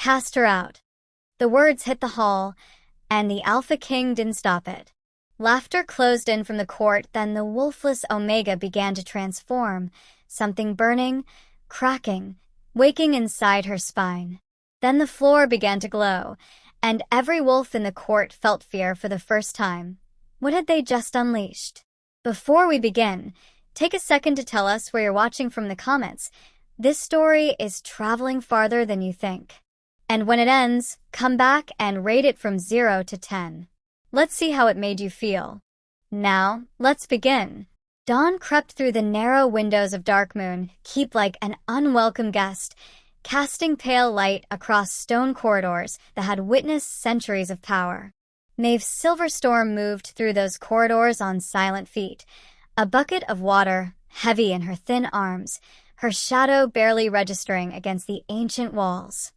Cast her out. The words hit the hall, and the Alpha King didn't stop it. Laughter closed in from the court, then the wolfless Omega began to transform, something burning, cracking, waking inside her spine. Then the floor began to glow, and every wolf in the court felt fear for the first time. What had they just unleashed? Before we begin, take a second to tell us where you're watching from the comments. This story is traveling farther than you think. And when it ends, come back and rate it from 0 to 10. Let's see how it made you feel. Now, let's begin. Dawn crept through the narrow windows of Darkmoon, keep like an unwelcome guest, casting pale light across stone corridors that had witnessed centuries of power. Maeve's Silverstorm moved through those corridors on silent feet, a bucket of water heavy in her thin arms, her shadow barely registering against the ancient walls.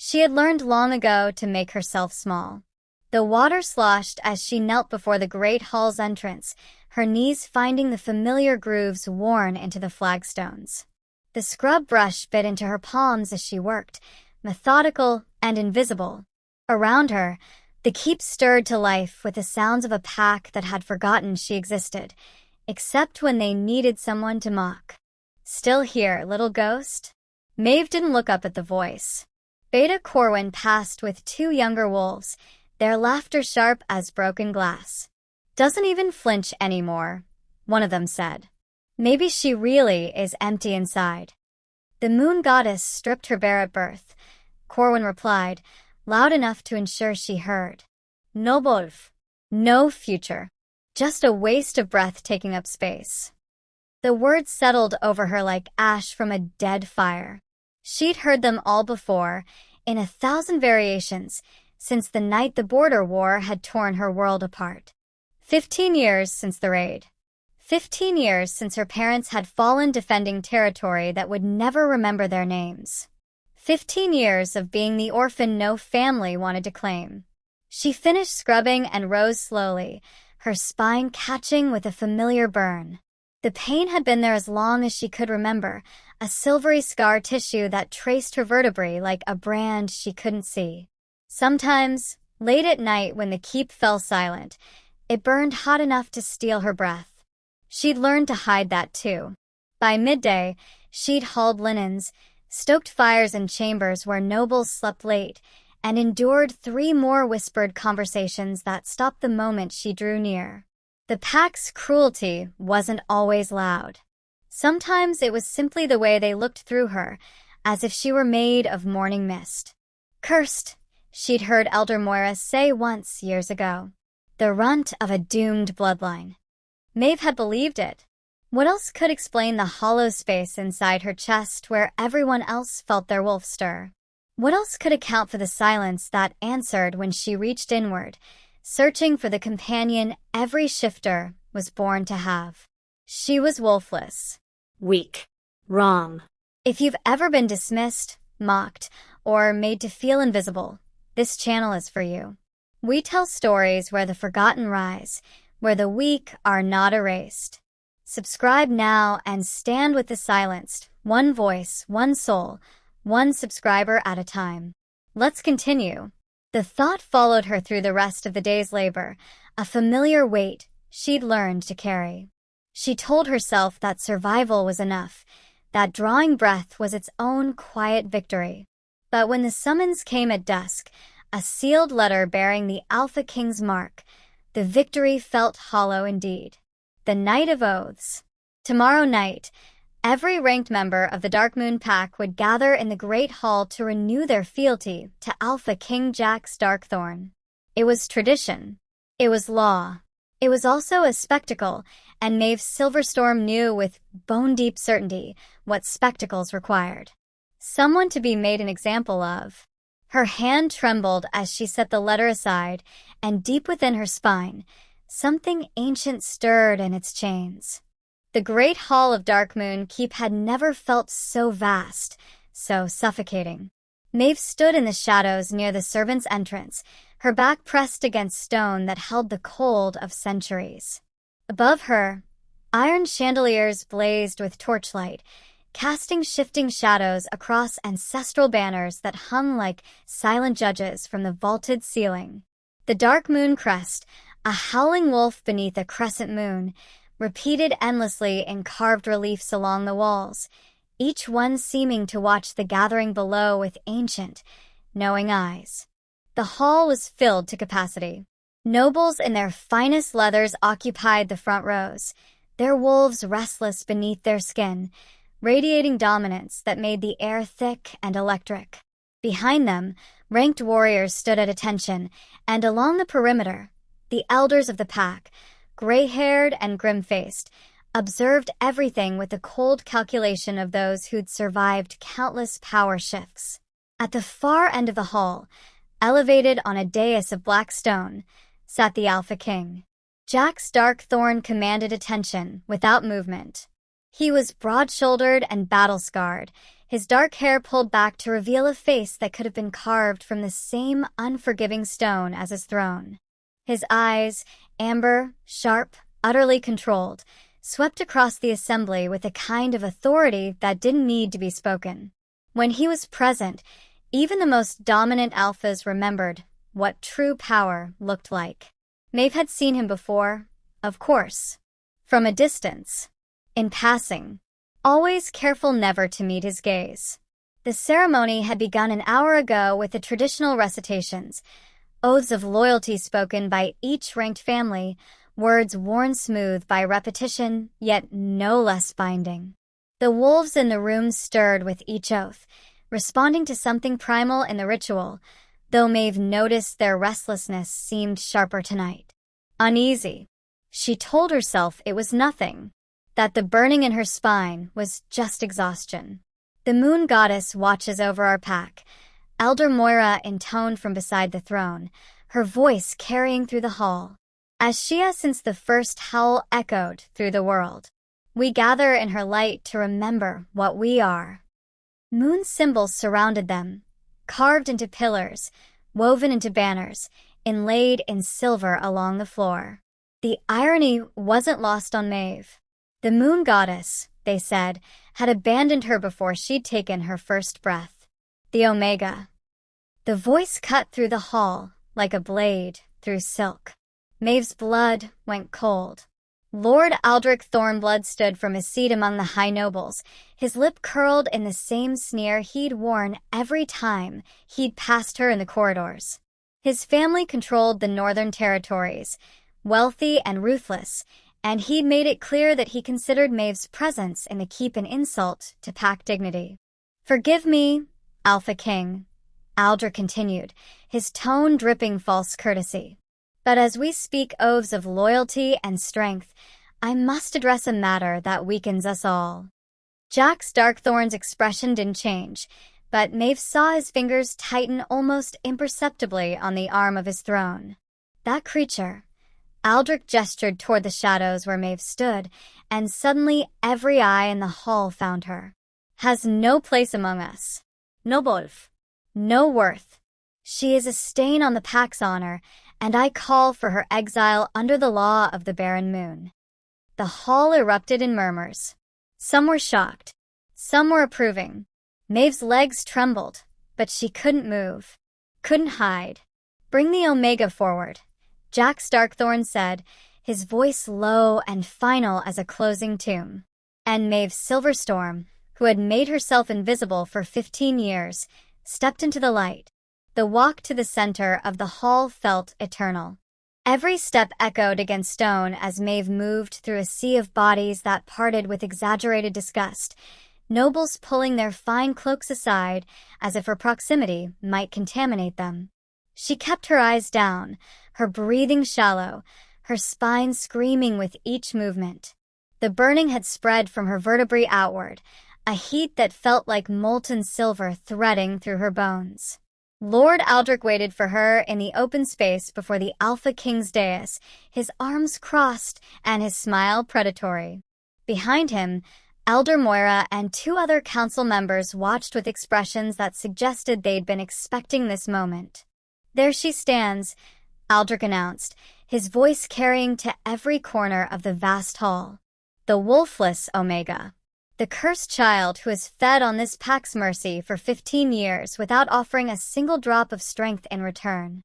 She had learned long ago to make herself small. The water sloshed as she knelt before the great hall's entrance, her knees finding the familiar grooves worn into the flagstones. The scrub brush bit into her palms as she worked, methodical and invisible. Around her, the keep stirred to life with the sounds of a pack that had forgotten she existed, except when they needed someone to mock. Still here, little ghost? Maeve didn't look up at the voice. Beta Corwin passed with 2 younger wolves, their laughter sharp as broken glass. Doesn't even flinch anymore, one of them said. Maybe she really is empty inside. The moon goddess stripped her bare at birth, Corwin replied, loud enough to ensure she heard. No wolf. No future. Just a waste of breath taking up space. The words settled over her like ash from a dead fire. She'd heard them all before, in 1,000 variations, since the night the border war had torn her world apart. 15 years since the raid. 15 years since her parents had fallen defending territory that would never remember their names. 15 years of being the orphan no family wanted to claim. She finished scrubbing and rose slowly, her spine catching with a familiar burn. The pain had been there as long as she could remember, a silvery scar tissue that traced her vertebrae like a brand she couldn't see. Sometimes, late at night when the keep fell silent, it burned hot enough to steal her breath. She'd learned to hide that too. By midday, she'd hauled linens, stoked fires in chambers where nobles slept late, and endured 3 more whispered conversations that stopped the moment she drew near. The pack's cruelty wasn't always loud. Sometimes it was simply the way they looked through her, as if she were made of morning mist. Cursed, she'd heard Elder Moira say once years ago. The runt of a doomed bloodline. Maeve had believed it. What else could explain the hollow space inside her chest where everyone else felt their wolf stir? What else could account for the silence that answered when she reached inward, searching for the companion every shifter was born to have? She was wolfless. Weak. Wrong. If you've ever been dismissed, mocked, or made to feel invisible, this channel is for you. We tell stories where the forgotten rise, where the weak are not erased. Subscribe now and stand with the silenced, one voice, one soul, one subscriber at a time. Let's continue. The thought followed her through the rest of the day's labor, a familiar weight she'd learned to carry. She told herself that survival was enough, that drawing breath was its own quiet victory. But when the summons came at dusk, a sealed letter bearing the Alpha King's mark, the victory felt hollow indeed. The Night of Oaths. Tomorrow night, every ranked member of the Darkmoon Pack would gather in the Great Hall to renew their fealty to Alpha King Jack's Darkthorn. It was tradition. It was law. It was also a spectacle, and Maeve's Silverstorm knew with bone-deep certainty what spectacles required. Someone to be made an example of. Her hand trembled as she set the letter aside, and deep within her spine, something ancient stirred in its chains. The great hall of Darkmoon Keep had never felt so vast, so suffocating. Maeve stood in the shadows near the servants' entrance, her back pressed against stone that held the cold of centuries. Above her, iron chandeliers blazed with torchlight, casting shifting shadows across ancestral banners that hung like silent judges from the vaulted ceiling. The dark moon crest, a howling wolf beneath a crescent moon, repeated endlessly in carved reliefs along the walls, each one seeming to watch the gathering below with ancient, knowing eyes. The hall was filled to capacity. Nobles in their finest leathers occupied the front rows, their wolves restless beneath their skin, radiating dominance that made the air thick and electric. Behind them, ranked warriors stood at attention, and along the perimeter, the elders of the pack, gray-haired and grim-faced, observed everything with the cold calculation of those who'd survived countless power shifts. At the far end of the hall, elevated on a dais of black stone, sat the Alpha King. Jack's dark thorn commanded attention without movement. He was broad-shouldered and battle-scarred, his dark hair pulled back to reveal a face that could have been carved from the same unforgiving stone as his throne. His eyes, amber, sharp, utterly controlled, swept across the assembly with a kind of authority that didn't need to be spoken. When he was present, even the most dominant alphas remembered what true power looked like. Maeve had seen him before, of course. From a distance. In passing. Always careful never to meet his gaze. The ceremony had begun an hour ago with the traditional recitations, oaths of loyalty spoken by each ranked family, words worn smooth by repetition, yet no less binding. The wolves in the room stirred with each oath, responding to something primal in the ritual, though Maeve noticed their restlessness seemed sharper tonight. Uneasy. She told herself it was nothing, that the burning in her spine was just exhaustion. The moon goddess watches over our pack, Elder Moira intoned from beside the throne, her voice carrying through the hall. As she has since the first howl echoed through the world. We gather in her light to remember what we are. Moon symbols surrounded them, carved into pillars, woven into banners, inlaid in silver along the floor. The irony wasn't lost on Maeve. The moon goddess, they said, had abandoned her before she'd taken her first breath. The Omega. The voice cut through the hall like a blade through silk. Maeve's blood went cold. Lord Aldrich Thornblood stood from his seat among the high nobles, his lip curled in the same sneer he'd worn every time he'd passed her in the corridors. His family controlled the northern territories, wealthy and ruthless, and he'd made it clear that he considered Maeve's presence in the keep an insult to pack dignity. "Forgive me, Alpha King," Aldrich continued, his tone dripping false courtesy. "But as we speak oaths of loyalty and strength, I must address a matter that weakens us all." Jack's Darkthorn's expression didn't change, but Maeve saw his fingers tighten almost imperceptibly on the arm of his throne. That creature. Aldrich gestured toward the shadows where Maeve stood, and suddenly every eye in the hall found her. "Has no place among us. No wolf. No worth. She is a stain on the pack's honor, and I call for her exile under the law of the barren moon." The hall erupted in murmurs. Some were shocked. Some were approving. Maeve's legs trembled, but she couldn't move. Couldn't hide. "Bring the Omega forward," Jack Starkthorn said, his voice low and final as a closing tomb. And Maeve Silverstorm, who had made herself invisible for 15 years, stepped into the light. The walk to the center of the hall felt eternal. Every step echoed against stone as Maeve moved through a sea of bodies that parted with exaggerated disgust, nobles pulling their fine cloaks aside as if her proximity might contaminate them. She kept her eyes down, her breathing shallow, her spine screaming with each movement. The burning had spread from her vertebrae outward, a heat that felt like molten silver threading through her bones. Lord Aldrich waited for her in the open space before the Alpha King's dais, his arms crossed and his smile predatory. Behind him, Elder Moira and 2 other council members watched with expressions that suggested they'd been expecting this moment. "There she stands," Aldrich announced, his voice carrying to every corner of the vast hall. "The wolfless Omega. The cursed child who has fed on this pack's mercy for 15 years without offering a single drop of strength in return.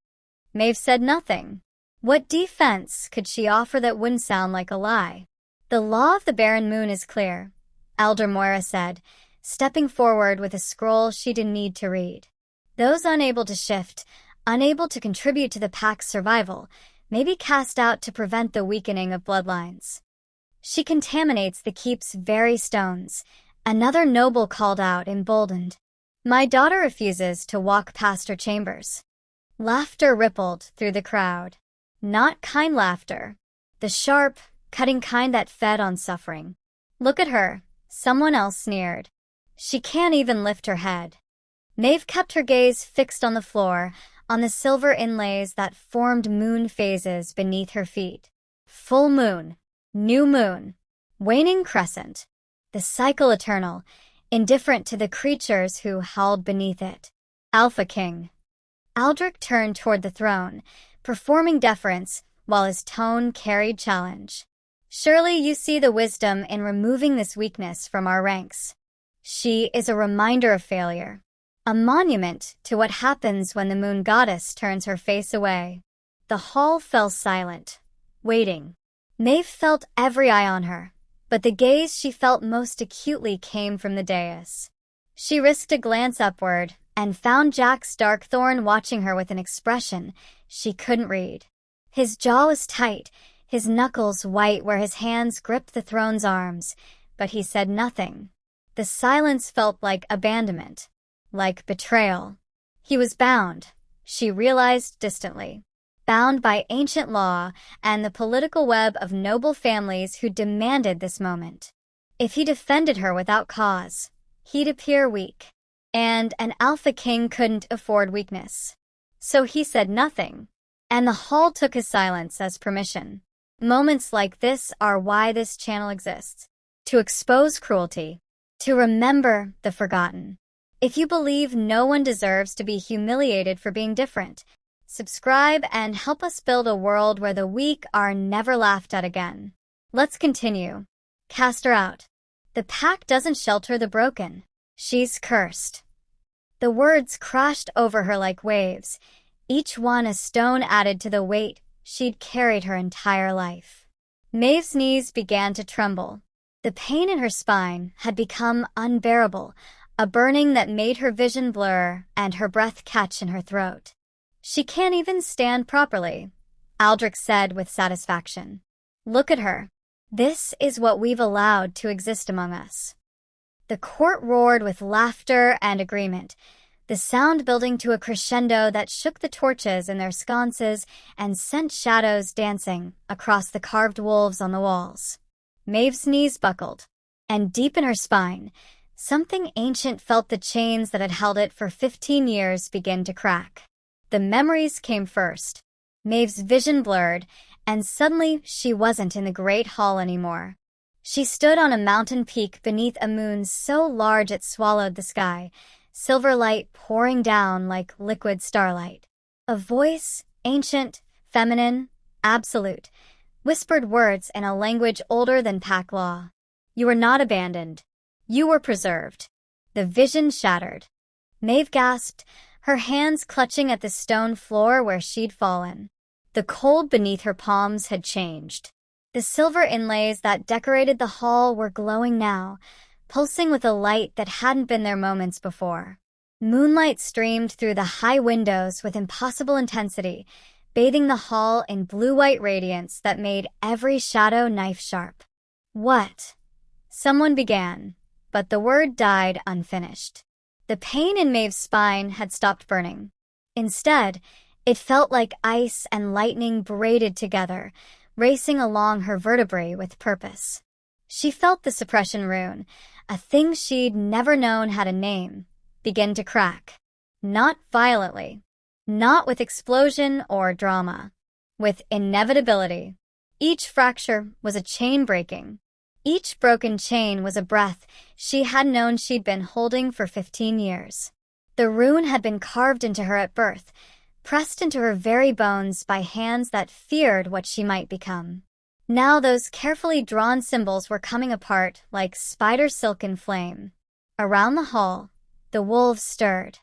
Maeve said nothing. What defense could she offer that wouldn't sound like a lie? The law of the barren moon is clear, Elder Moira said, stepping forward with a scroll she didn't need to read. Those unable to shift, unable to contribute to the pack's survival, may be cast out to prevent the weakening of bloodlines. She contaminates the keep's very stones, another noble called out, emboldened. My daughter refuses to walk past her chambers. Laughter rippled through the crowd. Not kind laughter. The sharp, cutting kind that fed on suffering. Look at her, someone else sneered. She can't even lift her head. Maeve kept her gaze fixed on the floor, on the silver inlays that formed moon phases beneath her feet. Full moon. New moon, waning crescent, the cycle eternal, indifferent to the creatures who howled beneath it. Alpha King. Aldrich turned toward the throne, performing deference while his tone carried challenge. Surely you see the wisdom in removing this weakness from our ranks. She is a reminder of failure, a monument to what happens when the moon goddess turns her face away. The hall fell silent, waiting. Maeve felt every eye on her, but the gaze she felt most acutely came from the dais. She risked a glance upward and found Jack Starkthorn watching her with an expression she couldn't read. His jaw was tight, his knuckles white where his hands gripped the throne's arms, but he said nothing. The silence felt like abandonment, like betrayal. He was bound, she realized distantly. Bound by ancient law and the political web of noble families who demanded this moment. If he defended her without cause, he'd appear weak. And an Alpha King couldn't afford weakness. So he said nothing, and the hall took his silence as permission. Moments like this are why this channel exists. To expose cruelty. To remember the forgotten. If you believe no one deserves to be humiliated for being different, subscribe and help us build a world where the weak are never laughed at again. Let's continue. Cast her out. The pack doesn't shelter the broken. She's cursed. The words crashed over her like waves, each one a stone added to the weight she'd carried her entire life. Maeve's knees began to tremble. The pain in her spine had become unbearable, a burning that made her vision blur and her breath catch in her throat. She can't even stand properly, Aldrich said with satisfaction. Look at her. This is what we've allowed to exist among us. The court roared with laughter and agreement, the sound building to a crescendo that shook the torches in their sconces and sent shadows dancing across the carved wolves on the walls. Maeve's knees buckled, and deep in her spine, something ancient felt the chains that had held it for 15 years begin to crack. The memories came first. Maeve's vision blurred, and suddenly she wasn't in the great hall anymore. She stood on a mountain peak beneath a moon so large it swallowed the sky, silver light pouring down like liquid starlight. A voice, ancient, feminine, absolute, whispered words in a language older than pack law. You were not abandoned. You were preserved. The vision shattered. Maeve gasped, her hands clutching at the stone floor where she'd fallen. The cold beneath her palms had changed. The silver inlays that decorated the hall were glowing now, pulsing with a light that hadn't been there moments before. Moonlight streamed through the high windows with impossible intensity, bathing the hall in blue-white radiance that made every shadow knife-sharp. What? Someone began, but the word died unfinished. The pain in Maeve's spine had stopped burning. Instead, it felt like ice and lightning braided together, racing along her vertebrae with purpose. She felt the suppression rune, a thing she'd never known had a name, begin to crack. Not violently. Not with explosion or drama. With inevitability. Each fracture was a chain breaking. Each broken chain was a breath she had known she'd been holding for 15 years. The rune had been carved into her at birth, pressed into her very bones by hands that feared what she might become. Now those carefully drawn symbols were coming apart like spider silk in flame. Around the hall, the wolves stirred.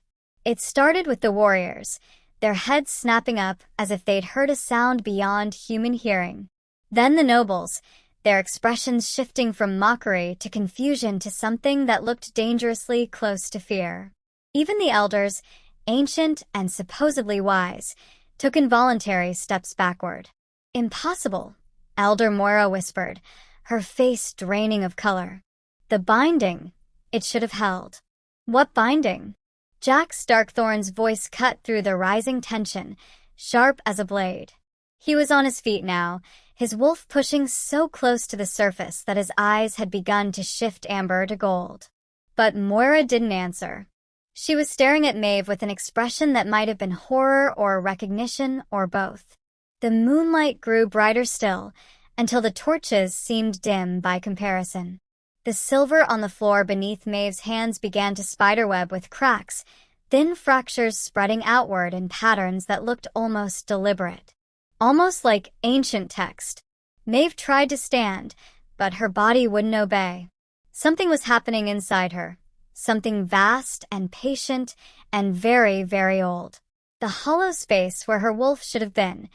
It started with the warriors, their heads snapping up as if they'd heard a sound beyond human hearing. Then the nobles, their expressions shifting from mockery to confusion to something that looked dangerously close to fear. Even the elders, ancient and supposedly wise, took involuntary steps backward. "Impossible," Elder Moira whispered, her face draining of color. "The binding, it should have held." "What binding?" Jack Starkthorn's voice cut through the rising tension, sharp as a blade. He was on his feet now, his wolf pushing so close to the surface that his eyes had begun to shift amber to gold. But Moira didn't answer. She was staring at Maeve with an expression that might have been horror or recognition or both. The moonlight grew brighter still, until the torches seemed dim by comparison. The silver on the floor beneath Maeve's hands began to spiderweb with cracks, thin fractures spreading outward in patterns that looked almost deliberate. Almost like ancient text. Maeve tried to stand, but her body wouldn't obey. Something was happening inside her. Something vast and patient and very, very old. The hollow space where her wolf should have been,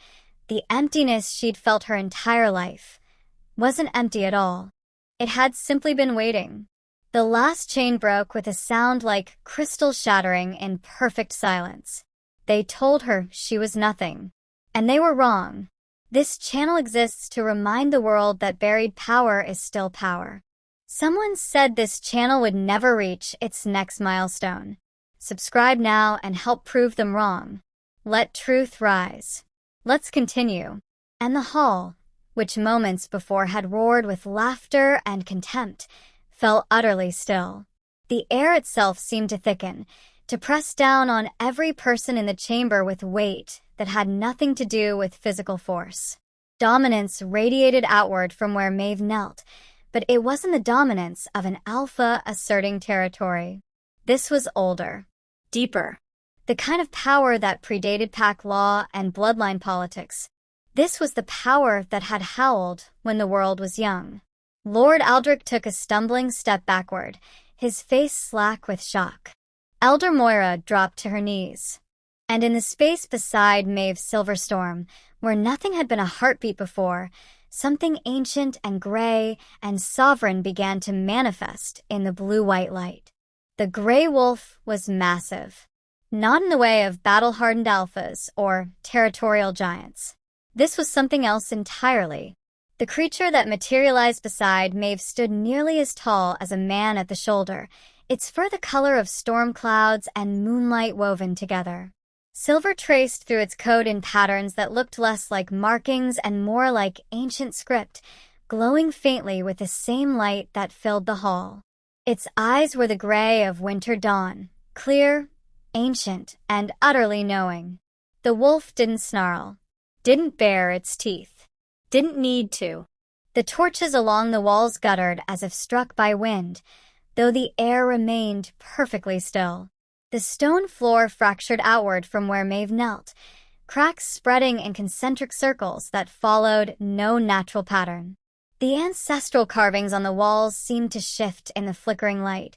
the emptiness she'd felt her entire life, wasn't empty at all. It had simply been waiting. The last chain broke with a sound like crystal shattering in perfect silence. They told her she was nothing. And they were wrong. This channel exists to remind the world that buried power is still power. Someone said this channel would never reach its next milestone. Subscribe now and help prove them wrong. Let truth rise. Let's continue. And the hall, which moments before had roared with laughter and contempt, fell utterly still. The air itself seemed to thicken, to press down on every person in the chamber with weight that had nothing to do with physical force. Dominance radiated outward from where Maeve knelt, but it wasn't the dominance of an alpha asserting territory. This was older, deeper, the kind of power that predated pack law and bloodline politics. This was the power that had howled when the world was young. Lord Aldrich took a stumbling step backward, his face slack with shock. Elder Moira dropped to her knees. And in the space beside Maeve's silver storm, where nothing had been a heartbeat before, something ancient and gray and sovereign began to manifest in the blue-white light. The gray wolf was massive. Not in the way of battle-hardened alphas or territorial giants. This was something else entirely. The creature that materialized beside Maeve stood nearly as tall as a man at the shoulder, its fur the color of storm clouds and moonlight woven together. Silver traced through its coat in patterns that looked less like markings and more like ancient script, glowing faintly with the same light that filled the hall. Its eyes were the gray of winter dawn, clear, ancient, and utterly knowing. The wolf didn't snarl, didn't bare its teeth, didn't need to. The torches along the walls guttered as if struck by wind, though the air remained perfectly still. The stone floor fractured outward from where Maeve knelt, cracks spreading in concentric circles that followed no natural pattern. The ancestral carvings on the walls seemed to shift in the flickering light,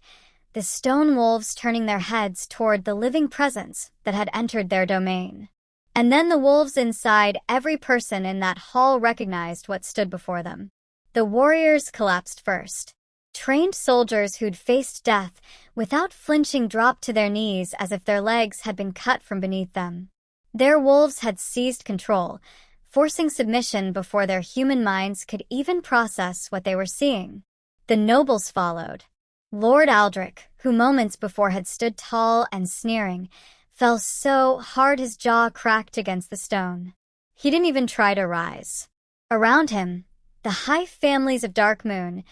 the stone wolves turning their heads toward the living presence that had entered their domain. And then the wolves inside every person in that hall recognized what stood before them. The warriors collapsed first. Trained soldiers who'd faced death without flinching dropped to their knees as if their legs had been cut from beneath them. Their wolves had seized control, forcing submission before their human minds could even process what they were seeing. The nobles followed. Lord Aldrich, who moments before had stood tall and sneering, fell so hard his jaw cracked against the stone. He didn't even try to rise. Around him, the high families of Darkmoon,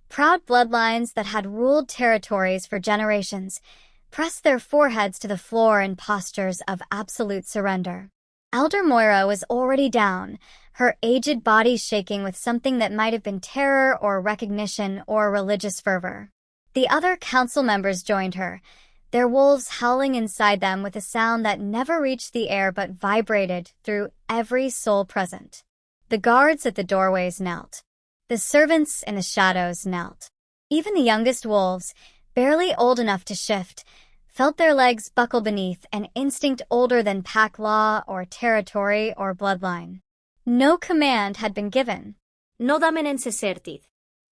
proud bloodlines that had ruled territories for generations, pressed their foreheads to the floor in postures of absolute surrender. Elder Moira was already down, her aged body shaking with something that might have been terror or recognition or religious fervor. The other council members joined her, their wolves howling inside them with a sound that never reached the air but vibrated through every soul present. The guards at the doorways knelt. The servants in the shadows knelt. Even the youngest wolves, barely old enough to shift, felt their legs buckle beneath an instinct older than pack law or territory or bloodline. No command had been given. No damen encecertid.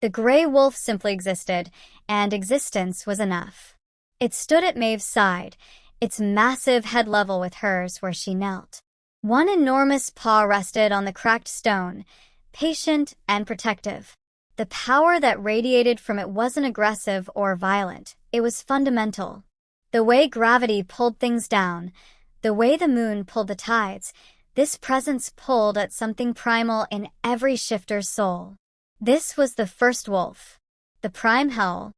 The gray wolf simply existed, and existence was enough. It stood at Maeve's side, its massive head level with hers where she knelt. One enormous paw rested on the cracked stone, patient and protective. The power that radiated from it wasn't aggressive or violent, it was fundamental. The way gravity pulled things down, the way the moon pulled the tides, this presence pulled at something primal in every shifter's soul. This was the first wolf, the prime howl,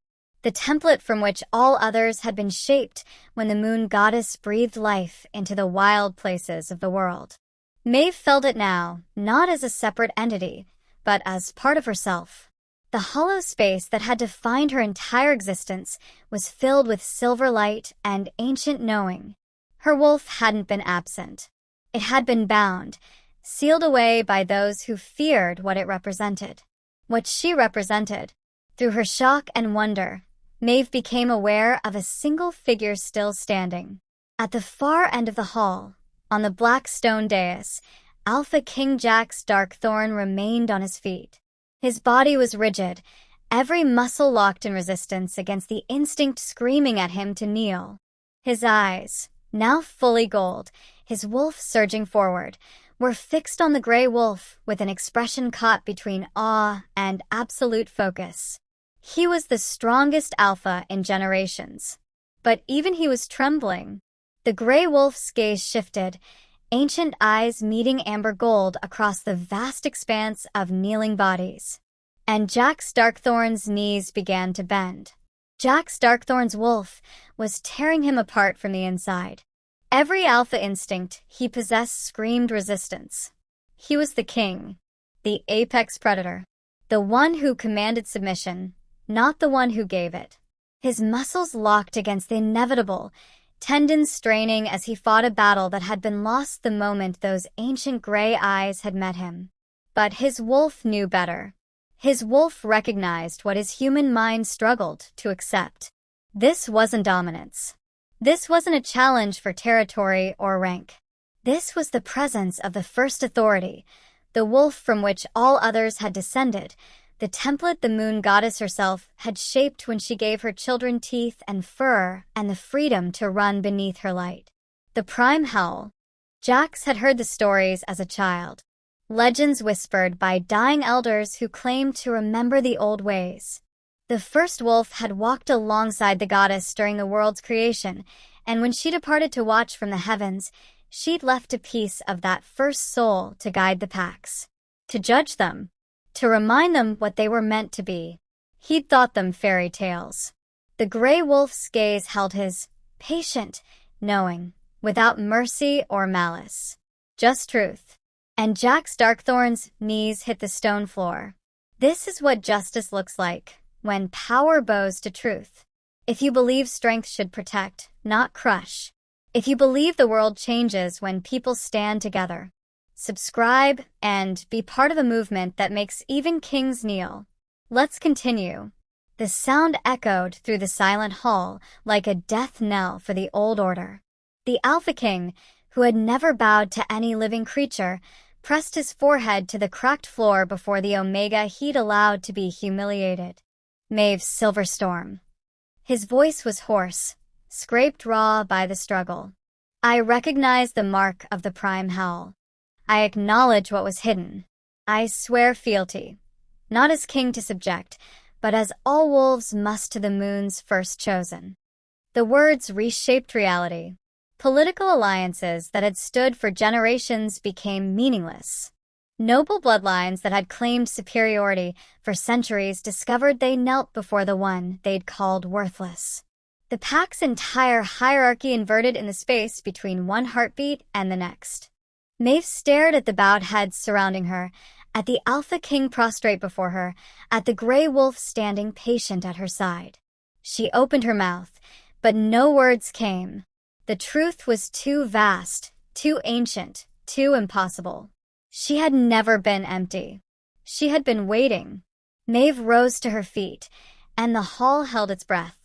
the template from which all others had been shaped when the moon goddess breathed life into the wild places of the world. Maeve felt it now, not as a separate entity, but as part of herself. The hollow space that had defined her entire existence was filled with silver light and ancient knowing. Her wolf hadn't been absent. It had been bound, sealed away by those who feared what it represented. What she represented. Through her shock and wonder, Maeve became aware of a single figure still standing. At the far end of the hall, on the black stone dais, Alpha King Jax Darkthorn remained on his feet. His body was rigid, every muscle locked in resistance against the instinct screaming at him to kneel. His eyes, now fully gold, his wolf surging forward, were fixed on the gray wolf with an expression caught between awe and absolute focus. He was the strongest alpha in generations. But even he was trembling. The gray wolf's gaze shifted, ancient eyes meeting amber gold across the vast expanse of kneeling bodies. And Jax Darkthorn's knees began to bend. Jax Darkthorn's wolf was tearing him apart from the inside. Every alpha instinct he possessed screamed resistance. He was the king, the apex predator, the one who commanded submission, not the one who gave it. His muscles locked against the inevitable, tendons straining as he fought a battle that had been lost the moment those ancient gray eyes had met him. But his wolf knew better. His wolf recognized what his human mind struggled to accept. This wasn't dominance. This wasn't a challenge for territory or rank. This was the presence of the first authority, the wolf from which all others had descended, the template the moon goddess herself had shaped when she gave her children teeth and fur and the freedom to run beneath her light. The prime howl. Jax had heard the stories as a child. Legends whispered by dying elders who claimed to remember the old ways. The first wolf had walked alongside the goddess during the world's creation, and when she departed to watch from the heavens, she'd left a piece of that first soul to guide the packs, to judge them, to remind them what they were meant to be. He'd thought them fairy tales. The gray wolf's gaze held his, patient, knowing, without mercy or malice. Just truth. And Jax Darkthorn's knees hit the stone floor. This is what justice looks like, when power bows to truth. If you believe strength should protect, not crush. If you believe the world changes when people stand together. Subscribe and be part of a movement that makes even kings kneel. Let's continue. The sound echoed through the silent hall like a death knell for the old order. The Alpha King, who had never bowed to any living creature, pressed his forehead to the cracked floor before the Omega he'd allowed to be humiliated. Maeve's silver storm. His voice was hoarse, scraped raw by the struggle. I recognize the mark of the prime howl. I acknowledge what was hidden. I swear fealty, not as king to subject, but as all wolves must to the moon's first chosen. The words reshaped reality. Political alliances that had stood for generations became meaningless. Noble bloodlines that had claimed superiority for centuries discovered they knelt before the one they'd called worthless. The pack's entire hierarchy inverted in the space between one heartbeat and the next. Maeve stared at the bowed heads surrounding her, at the Alpha King prostrate before her, at the gray wolf standing patient at her side. She opened her mouth, but no words came. The truth was too vast, too ancient, too impossible. She had never been empty. She had been waiting. Maeve rose to her feet, and the hall held its breath.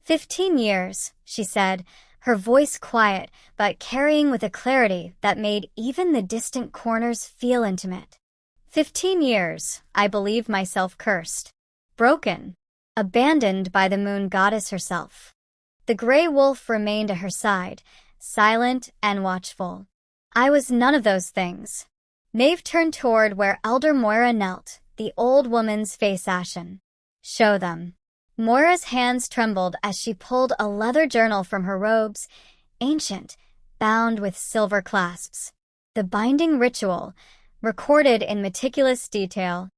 15 years, she said, her voice quiet, but carrying with a clarity that made even the distant corners feel intimate. 15 years, I believe myself cursed, broken, abandoned by the moon goddess herself. The gray wolf remained at her side, silent and watchful. I was none of those things. Maeve turned toward where Elder Moira knelt, the old woman's face ashen. Show them. Moira's hands trembled as she pulled a leather journal from her robes, ancient, bound with silver clasps. The binding ritual, recorded in meticulous detail.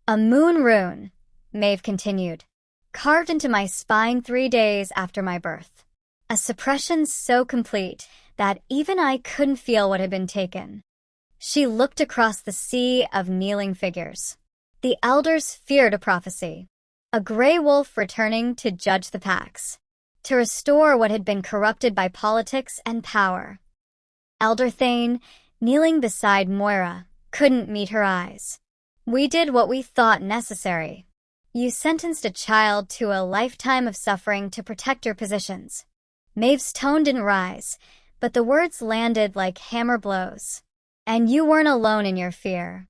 A moon rune, Maeve continued, carved into my spine 3 days after my birth. A suppression so complete that even I couldn't feel what had been taken. She looked across the sea of kneeling figures. The elders feared a prophecy. A gray wolf returning to judge the packs, to restore what had been corrupted by politics and power. Elder Thane, kneeling beside Moira, couldn't meet her eyes. We did what we thought necessary. You sentenced a child to a lifetime of suffering to protect your positions. Maeve's tone didn't rise, but the words landed like hammer blows. And you weren't alone in your fear.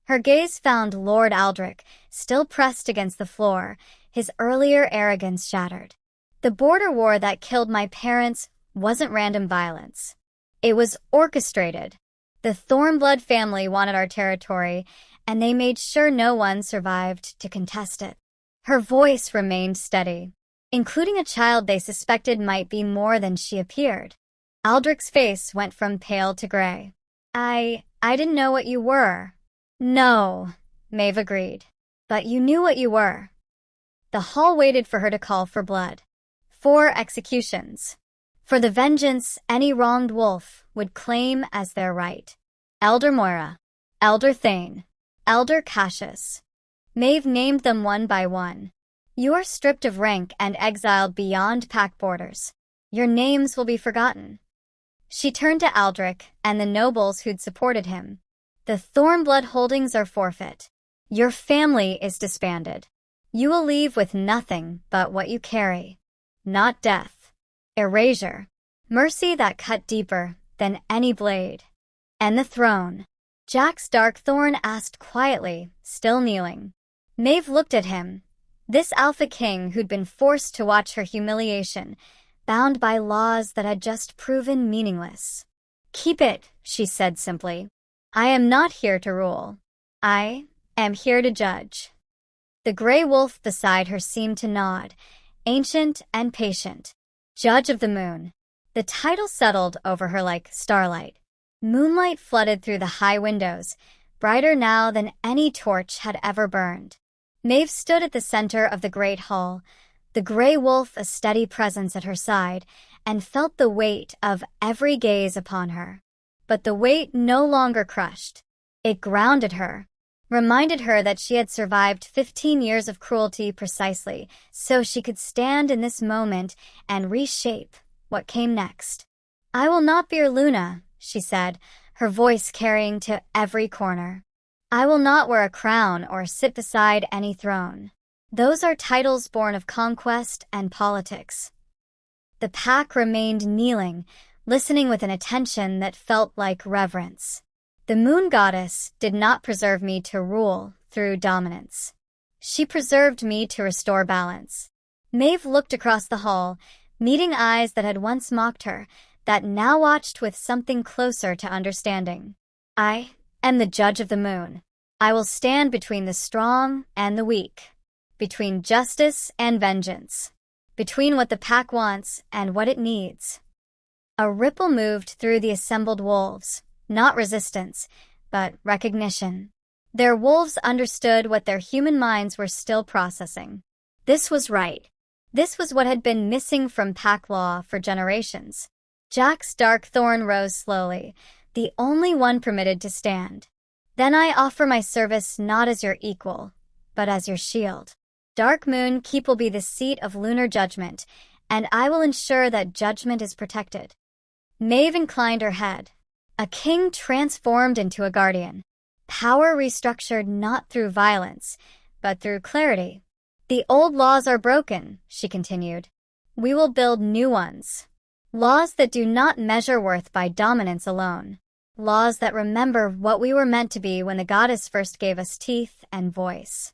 Her gaze found Lord Aldrich, still pressed against the floor, his earlier arrogance shattered. The border war that killed my parents wasn't random violence. It was orchestrated. The Thornblood family wanted our territory, and they made sure no one survived to contest it. Her voice remained steady, including a child they suspected might be more than she appeared. Aldrich's face went from pale to gray. I didn't know what you were. No, Maeve agreed. But you knew what you were. The hall waited for her to call for blood. 4 executions. For the vengeance any wronged wolf would claim as their right. Elder Moira, Elder Thane, Elder Cassius. Maeve named them one by one. You are stripped of rank and exiled beyond pack borders. Your names will be forgotten. She turned to Aldrich and the nobles who'd supported him. The Thornblood holdings are forfeit. Your family is disbanded. You will leave with nothing but what you carry. Not death. Erasure. Mercy that cut deeper than any blade. And the throne. Jax Darkthorn asked quietly, still kneeling. Maeve looked at him. This Alpha King who'd been forced to watch her humiliation, bound by laws that had just proven meaningless. Keep it, she said simply. I am not here to rule. I am here to judge. The gray wolf beside her seemed to nod, ancient and patient. Judge of the moon. The title settled over her like starlight. Moonlight flooded through the high windows, brighter now than any torch had ever burned. Maeve stood at the center of the great hall, the gray wolf a steady presence at her side, and felt the weight of every gaze upon her. But the weight no longer crushed. It grounded her, reminded her that she had survived 15 years of cruelty precisely, so she could stand in this moment and reshape what came next. I will not be your Luna, she said, her voice carrying to every corner. I will not wear a crown or sit beside any throne. Those are titles born of conquest and politics. The pack remained kneeling, listening with an attention that felt like reverence. The moon goddess did not preserve me to rule through dominance. She preserved me to restore balance. Maeve looked across the hall, meeting eyes that had once mocked her, that now watched with something closer to understanding. I am the judge of the moon. I will stand between the strong and the weak, between justice and vengeance, between what the pack wants and what it needs. A ripple moved through the assembled wolves, not resistance, but recognition. Their wolves understood what their human minds were still processing. This was right. This was what had been missing from pack law for generations. Jax Darkthorn rose slowly, the only one permitted to stand. Then I offer my service not as your equal, but as your shield. Dark Moon Keep will be the seat of lunar judgment, and I will ensure that judgment is protected. Maeve inclined her head. A king transformed into a guardian. Power restructured not through violence, but through clarity. The old laws are broken, she continued. We will build new ones. Laws that do not measure worth by dominance alone. Laws that remember what we were meant to be when the goddess first gave us teeth and voice.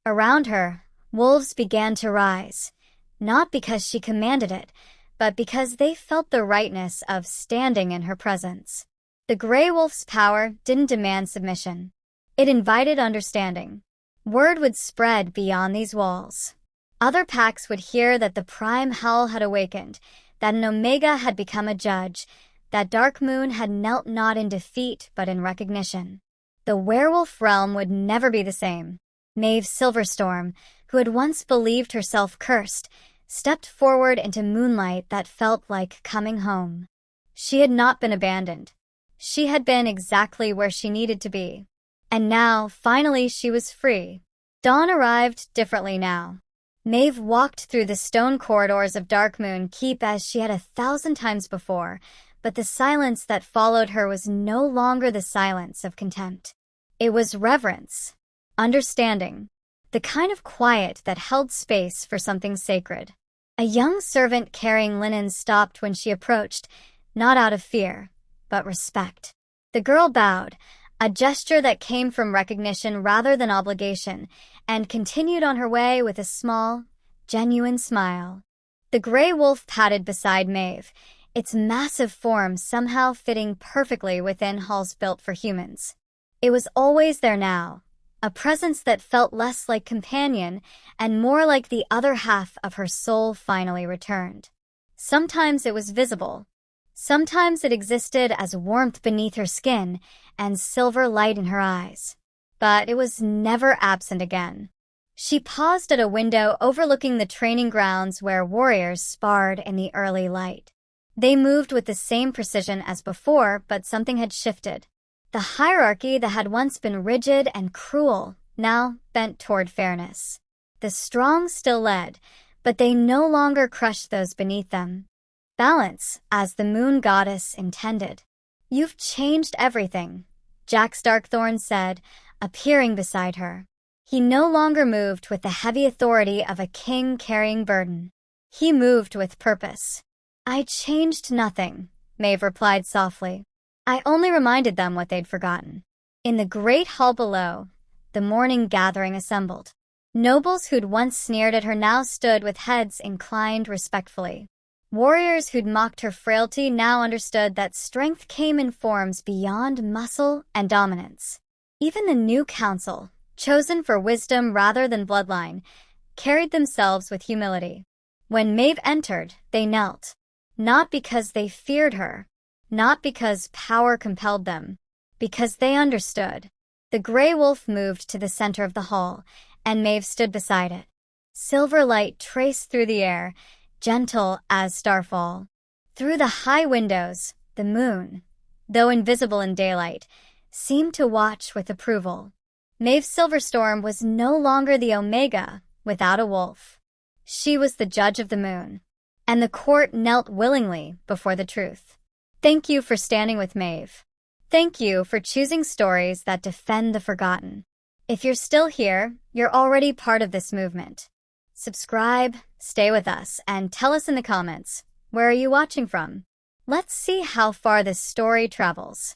Around her, wolves began to rise, not because she commanded it, but because they felt the rightness of standing in her presence. The gray wolf's power didn't demand submission. It invited understanding. Word would spread beyond these walls. Other packs would hear that the prime howl had awakened, that an omega had become a judge, that Dark Moon had knelt not in defeat but in recognition. The werewolf realm would never be the same. Maeve Silverstorm, who had once believed herself cursed, stepped forward into moonlight that felt like coming home. She had not been abandoned. She had been exactly where she needed to be. And now, finally, she was free. Dawn arrived differently now. Maeve walked through the stone corridors of Darkmoon Keep as she had 1,000 times before, but the silence that followed her was no longer the silence of contempt. It was reverence, understanding, the kind of quiet that held space for something sacred. A young servant carrying linen stopped when she approached, not out of fear, but respect. The girl bowed, a gesture that came from recognition rather than obligation, and continued on her way with a small, genuine smile. The gray wolf padded beside Maeve, its massive form somehow fitting perfectly within halls built for humans. It was always there now, a presence that felt less like companion and more like the other half of her soul finally returned. Sometimes it was visible. Sometimes it existed as warmth beneath her skin and silver light in her eyes. But it was never absent again. She paused at a window overlooking the training grounds where warriors sparred in the early light. They moved with the same precision as before, but something had shifted. The hierarchy that had once been rigid and cruel now bent toward fairness. The strong still led, but they no longer crushed those beneath them. Balance, as the moon goddess intended. You've changed everything, Jack Starkthorn said, appearing beside her. He no longer moved with the heavy authority of a king carrying burden. He moved with purpose. I changed nothing, Maeve replied softly. I only reminded them what they'd forgotten. In the great hall below, the morning gathering assembled. Nobles who'd once sneered at her now stood with heads inclined respectfully. Warriors who'd mocked her frailty now understood that strength came in forms beyond muscle and dominance. Even the new council, chosen for wisdom rather than bloodline, carried themselves with humility. When Maeve entered, they knelt, not because they feared her, not because power compelled them, because they understood. The gray wolf moved to the center of the hall, and Maeve stood beside it. Silver light traced through the air, gentle as starfall. Through the high windows, the moon, though invisible in daylight, seemed to watch with approval. Maeve Silverstorm was no longer the Omega without a wolf. She was the judge of the moon, and the court knelt willingly before the truth. Thank you for standing with Maeve. Thank you for choosing stories that defend the forgotten. If you're still here, you're already part of this movement. Subscribe, stay with us, and tell us in the comments, where are you watching from? Let's see how far this story travels.